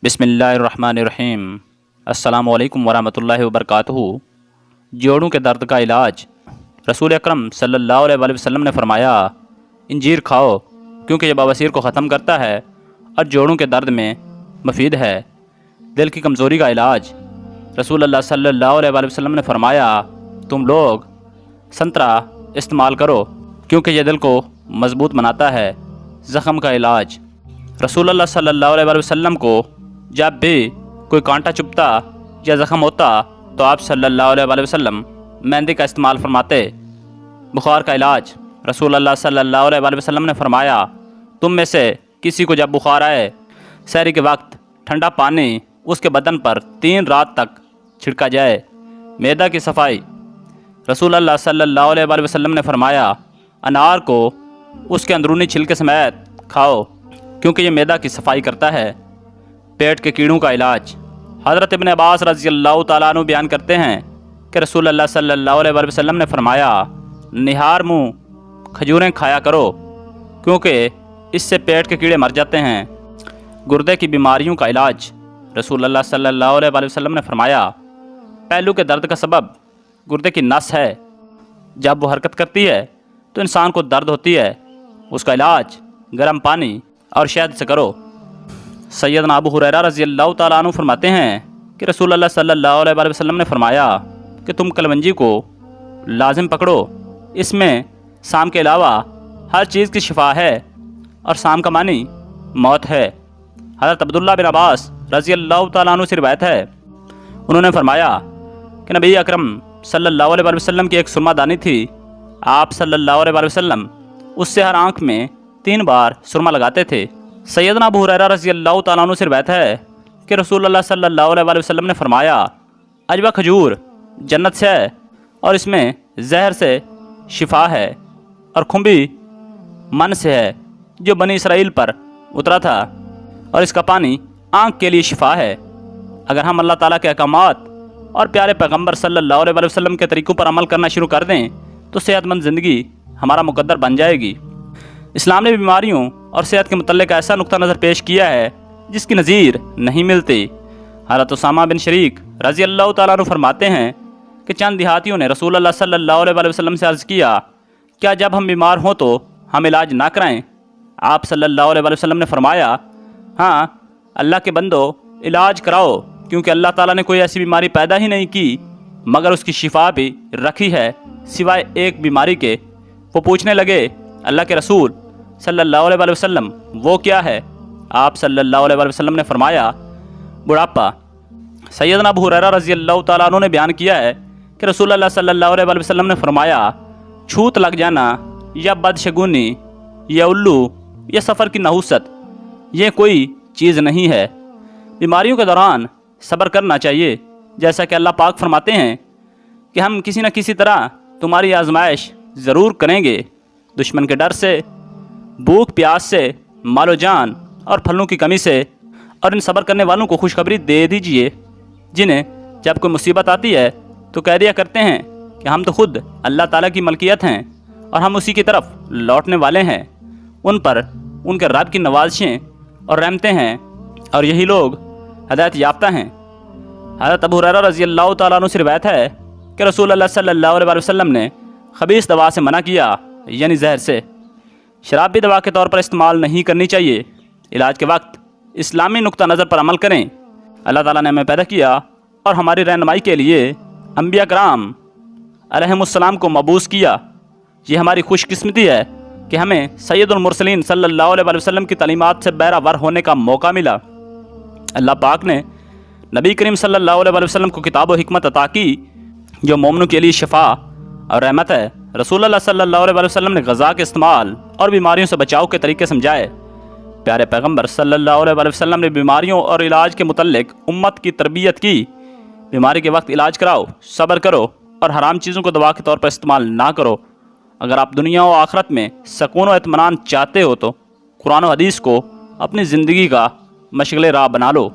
بسم اللہ الرحمن الرحیم۔ السلام علیکم ورحمۃ اللہ وبرکاتہ۔ جوڑوں کے درد کا علاج۔ رسول اکرم صلی اللہ علیہ وسلم نے فرمایا، انجیر کھاؤ کیونکہ یہ بواسیر کو ختم کرتا ہے اور جوڑوں کے درد میں مفید ہے۔ دل کی کمزوری کا علاج۔ رسول اللہ صلی اللہ علیہ وسلم نے فرمایا، تم لوگ سنترا استعمال کرو کیونکہ یہ دل کو مضبوط بناتا ہے۔ زخم کا علاج۔ رسول اللہ صلی اللہ علیہ وسلم کو جب بھی کوئی کانٹا چبھتا یا زخم ہوتا تو آپ صلی اللہ علیہ وسلم مہندی کا استعمال فرماتے۔ بخار کا علاج۔ رسول اللہ صلی اللہ علیہ وسلم نے فرمایا، تم میں سے کسی کو جب بخار آئے، سحری کے وقت ٹھنڈا پانی اس کے بدن پر 3 رات تک چھڑکا جائے۔ معدہ کی صفائی۔ رسول اللہ صلی اللہ علیہ وسلم نے فرمایا، انار کو اس کے اندرونی چھلکے سمیت کھاؤ کیونکہ یہ معدہ کی صفائی کرتا ہے۔ پیٹ کے کیڑوں کا علاج۔ حضرت ابن عباس رضی اللہ تعالیٰ عنہ بیان کرتے ہیں کہ رسول اللہ صلی اللہ علیہ وسلم نے فرمایا، نہار منہ کھجوریں کھایا کرو کیونکہ اس سے پیٹ کے کیڑے مر جاتے ہیں۔ گردے کی بیماریوں کا علاج۔ رسول اللہ صلی اللہ علیہ وسلم نے فرمایا، پہلو کے درد کا سبب گردے کی نس ہے۔ جب وہ حرکت کرتی ہے تو انسان کو درد ہوتی ہے۔ اس کا علاج گرم پانی اور شہد سے کرو۔ سیدنا ابو ہریرہ رضی اللہ تعالیٰ عنہ فرماتے ہیں کہ رسول اللہ صلی اللہ علیہ وسلم نے فرمایا کہ تم کلونجی کو لازم پکڑو، اس میں سام کے علاوہ ہر چیز کی شفا ہے اور سام کا معنی موت ہے۔ حضرت عبداللہ بن عباس رضی اللہ تعالیٰ عنہ سے روایت ہے، انہوں نے فرمایا کہ نبی اکرم صلی اللہ علیہ وسلم کی ایک سرما دانی تھی۔ آپ صلی اللہ علیہ وسلم اس سے ہر آنکھ میں 3 بار سرما لگاتے تھے۔ سیدنا ابو ہریرہ رضی اللہ تعالیٰ عنہ سے روایت ہے کہ رسول اللہ صلی اللہ علیہ وسلم نے فرمایا، عجوہ کھجور جنت سے ہے اور اس میں زہر سے شفا ہے، اور کھمبی من سے ہے جو بنی اسرائیل پر اترا تھا، اور اس کا پانی آنکھ کے لیے شفا ہے۔ اگر ہم اللہ تعالیٰ کے احکامات اور پیارے پیغمبر صلی اللہ علیہ وسلم کے طریقوں پر عمل کرنا شروع کر دیں تو صحت مند زندگی ہمارا مقدر بن جائے گی۔ اسلام نے بیماریوں اور صحت کے متعلق ایسا نقطہ نظر پیش کیا ہے جس کی نظیر نہیں ملتی۔ حضرت اسامہ بن شریک رضی اللہ تعالیٰ عنہ فرماتے ہیں کہ چند دیہاتیوں نے رسول اللہ صلی اللہ علیہ وسلم سے عرض کیا، کیا جب ہم بیمار ہوں تو ہم علاج نہ کرائیں؟ آپ صلی اللہ علیہ وسلم نے فرمایا، ہاں اللہ کے بندو، علاج کراؤ کیونکہ اللہ تعالیٰ نے کوئی ایسی بیماری پیدا ہی نہیں کی مگر اس کی شفا بھی رکھی ہے سوائے ایک بیماری کے۔ وہ پوچھنے لگے، اللہ کے رسول صلی اللہ علیہ وسلم وہ کیا ہے؟ آپ صلی اللہ علیہ وسلم نے فرمایا، بڑھاپا۔ سیدنا ابو ہریرہ رضی اللہ تعالیٰ عنہ نے بیان کیا ہے کہ رسول اللہ صلی اللہ علیہ وسلم نے فرمایا، چھوت لگ جانا یا بدشگونی یا الو یا سفر کی نحوست یہ کوئی چیز نہیں ہے۔ بیماریوں کے دوران صبر کرنا چاہیے، جیسا کہ اللہ پاک فرماتے ہیں کہ ہم کسی نہ کسی طرح تمہاری آزمائش ضرور کریں گے، دشمن کے ڈر سے، بھوک پیاس سے، مال و جان اور پھلوں کی کمی سے، اور ان صبر کرنے والوں کو خوشخبری دے دیجئے جنہیں جب کوئی مصیبت آتی ہے تو کہہ دیا کرتے ہیں کہ ہم تو خود اللہ تعالیٰ کی ملکیت ہیں اور ہم اسی کی طرف لوٹنے والے ہیں۔ ان پر ان کے رب کی نوازشیں اور رحمتیں ہیں اور یہی لوگ ہدایت یافتہ ہیں۔ حضرت ابو ہریرہ رضی اللہ تعالیٰ عنہ سے روایت ہے کہ رسول اللہ صلی اللہ علیہ وسلم نے خبیث دوا سے منع کیا، یعنی زہر سے۔ شراب بھی دوا کے طور پر استعمال نہیں کرنی چاہیے۔ علاج کے وقت اسلامی نقطہ نظر پر عمل کریں۔ اللہ تعالیٰ نے ہمیں پیدا کیا اور ہماری رہنمائی کے لیے انبیاء کرام علیہم السلام کو مبعوث کیا۔ یہ ہماری خوش قسمتی ہے کہ ہمیں سید المرسلین صلی اللہ علیہ وسلم کی تعلیمات سے بہرہ ور ہونے کا موقع ملا۔ اللہ پاک نے نبی کریم صلی اللہ علیہ وسلم کو کتاب و حکمت عطا کی جو مومنوں کے لیے شفا اور رحمت ہے۔ رسول اللہ صلی اللہ علیہ وسلم نے غذا کے استعمال اور بیماریوں سے بچاؤ کے طریقے سمجھائے۔ پیارے پیغمبر صلی اللہ علیہ وسلم نے بیماریوں اور علاج کے متعلق امت کی تربیت کی۔ بیماری کے وقت علاج کراؤ، صبر کرو اور حرام چیزوں کو دوا کے طور پر استعمال نہ کرو۔ اگر آپ دنیا و آخرت میں سکون و اطمینان چاہتے ہو تو قرآن و حدیث کو اپنی زندگی کا مشغلِ راہ بنا لو۔